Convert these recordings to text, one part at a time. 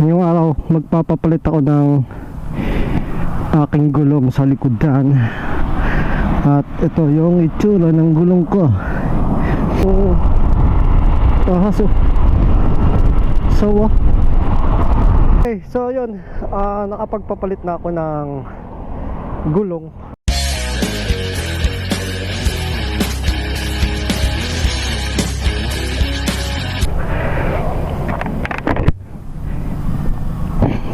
Ngayong araw magpapapalit ako ng aking gulong sa likodan. At ito yung itsura ng gulong ko. So sawa. Okay, so yun, nakapagpapalit na ako ng gulong.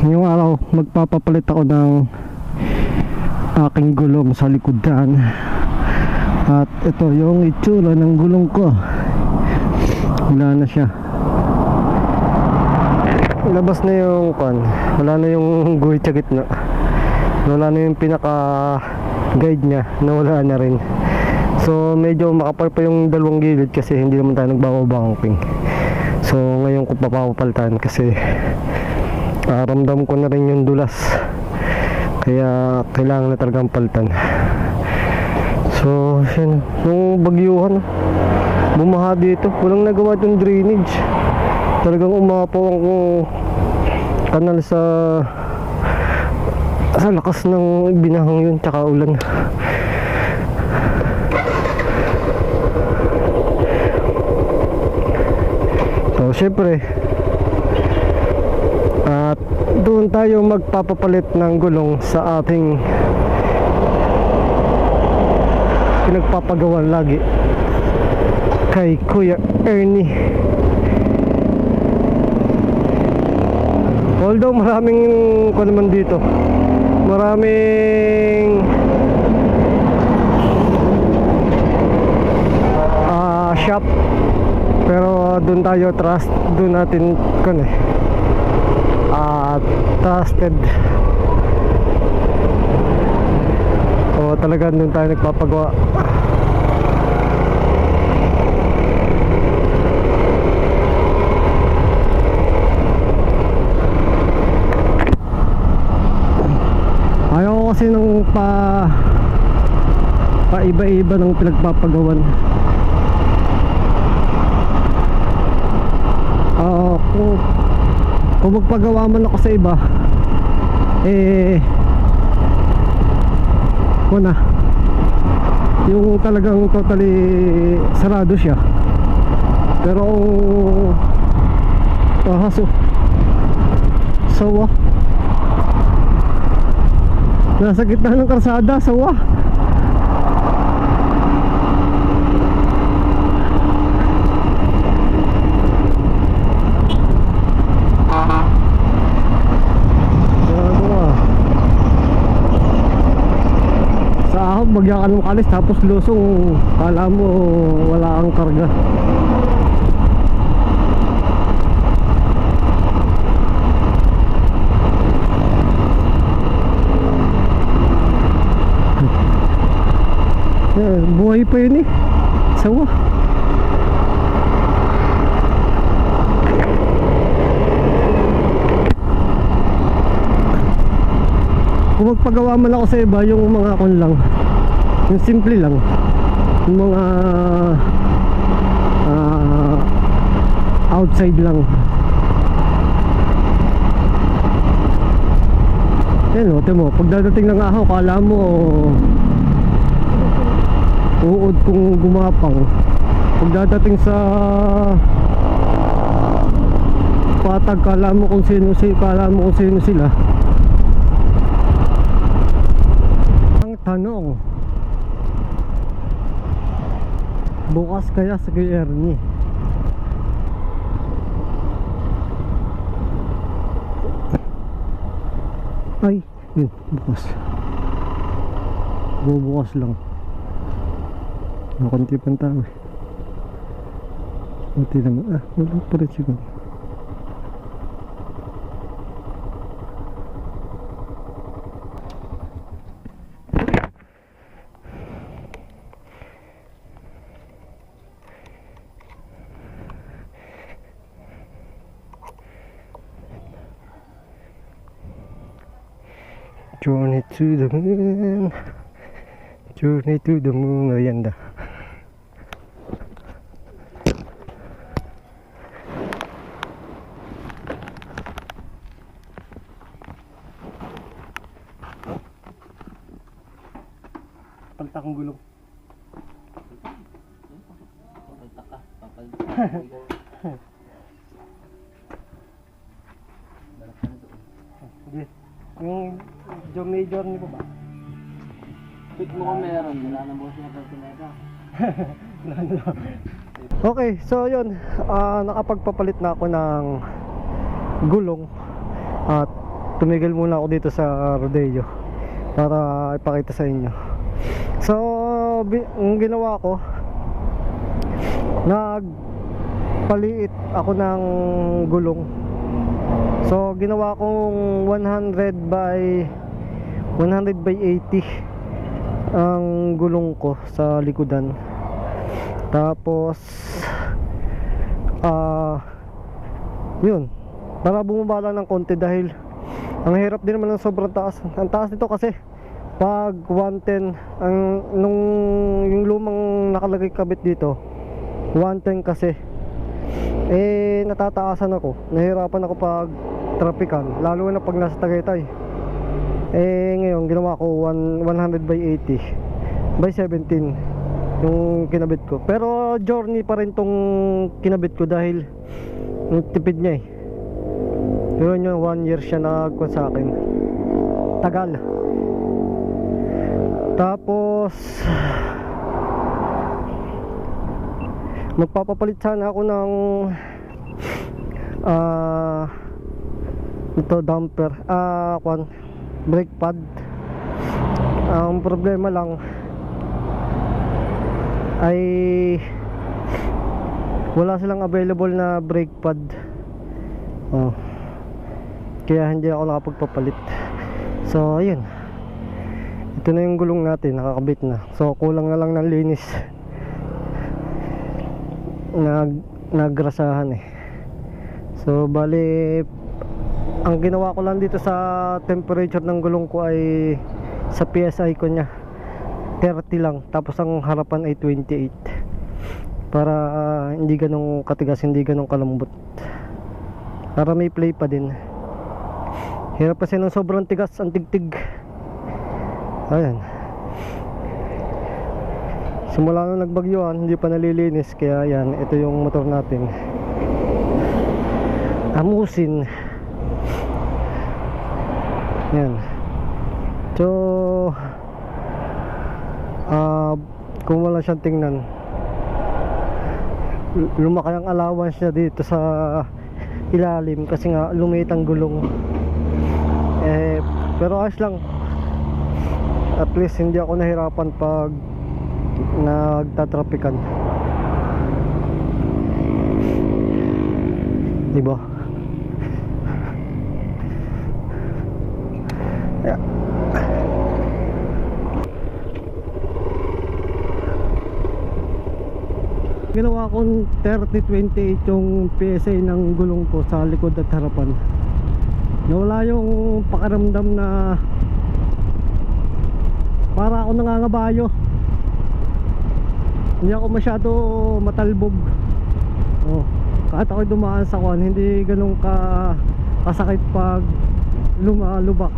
Ngayong araw magpapapalit ako ng aking gulong sa likodan. At ito yung itsura ng gulong ko. Wala na siya. Labas na yung wala na yung guhit sa gitna. Wala na yung pinaka guide niya, nawala na rin. So medyo makapal pa yung dalawang gilid kasi hindi naman tayo nagbabangking. So ngayon ko papapalitan kasi ramdam ko na rin yung dulas, kaya kailangan na talagang palitan. So yun, yung bagyuhan bumaha dito, walang nagawa yung drainage. Talagang umapaw ang kanal sa lakas ng binahang yun tsaka ulan. So syempre at doon tayo magpapapalit ng gulong sa ating pinagpapagawa lagi kay Kuya Ernie. Although maraming naman dito, maraming shop, pero doon tayo doon natin trusted. O talagang doon tayo nagpapagawa. Ayaw ko kasi nung iba-iba ng pinagpapagawan. Kung magpagawa man ako sa iba, yung talagang totally sarado siya. Pero sawa, nasa gitna ng karsada, sawa. Bagyan ka ng kalis tapos lusong, kala mo wala kang karga. Buhay pa yun sawa. Kung magpagawa man ako sa iba, yung mga lang, yung simple lang, yung mga outside lang. Yan o, timo, pagdadating ng ahaw, kala mo uod kung gumapang. Pagdadating sa patag, kala mo kung sino sila. Ang tanong, bukas kaya sa Kuya Ernie? Ay, yun, bukas. Bukas lang. Makunti pang tao buti naman. Wala pa rin siguro. Journey to the moon. Journey to the moon. Ayan na. Palta kong gulong. Papalta ka. Papalta. Balak ka na doon. Sige. Yung journey po ba? Pick mo kung meron. Wala na boss na kalkineta. Okay, so yun, nakapagpapalit na ako ng gulong at tumigil muna ako dito sa rodeo para ipakita sa inyo. So, ang ginawa ko, nagpaliit ako ng gulong. So, ginawa kong 100 by 80 ang gulong ko sa likodan. Tapos yun, para bumaba lang ng konti dahil ang hirap din naman ng sobrang taas. Ang taas nito kasi pag 110 yung lumang nakalagay kabit dito 110 kasi, natataasan ako, nahirapan ako pag trapikan, lalo na pag nasa Tagaytay. Ngayon ginawa ko 100 by 80 by 17 yung kinabit ko, pero journey pa rin tong kinabit ko dahil yung tipid niya yun yung 1 year siya nagkuha sa akin, tagal. Tapos magpapapalit sana ako ng ito damper, brake pad. Ang problema lang ay wala silang available na brake pad. Kaya hindi ako nakapagpapalit. So ayun, ito na yung gulong natin, nakakabit na. So kulang na lang ng linis, nagrasahan So bali, ang ginawa ko lang dito sa temperature ng gulong ko ay sa PSI ko nya 30 lang, tapos ang harapan ay 28 para hindi ganong katigas, hindi ganong kalambot, para may play pa din. Hirap kasi nung sobrang tigas, ang tigtig. Ayan, simula nung nagbagyuan hindi pa nalilinis, kaya yan, ito yung motor natin, amusin. Yan. So kung wala siyang tingnan, lumaki ang allowance niya dito sa ilalim kasi nga lumiit ang gulong. Pero ayos lang, at least hindi ako nahirapan pag nagtatrapikan, diba? Yeah. Ginawa kong 30-28 yung PSA ng gulong ko sa likod at harapan. Nawala yung pakiramdam na para ako nangangabayo. Hindi ako masyado matalbog. Kahit ako dumaan sa kwan, hindi ganun kasakit pag lumalubak.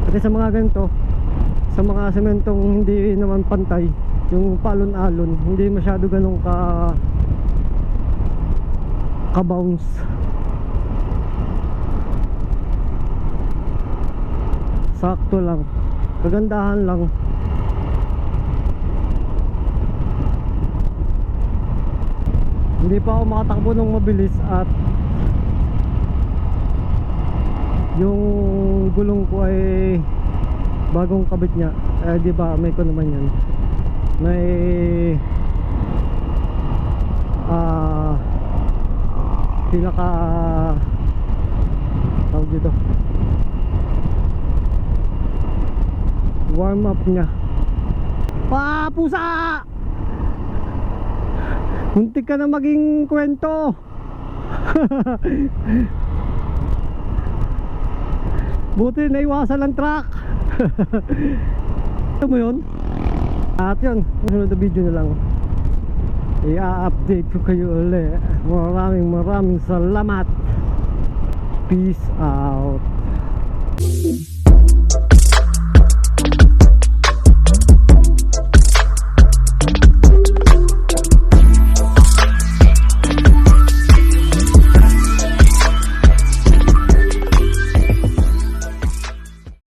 Kasi sa mga ganito, sa mga sementong hindi naman pantay, yung palon-alon, hindi masyado ganun ka-bounce. Sakto lang, kagandahan lang. Hindi pa ako makatakbo ng mabilis at yung gulong ko ay bagong kabit niya. Di ba may ko naman yan, may pinaka tawag dito, warm up niya. Pusa! Muntik ka na maging kwento. Buti naiwasan ng truck. Ito mo yun? At yun, sunod na video na lang, i-update ko kayo ulit. Maraming salamat. Peace out.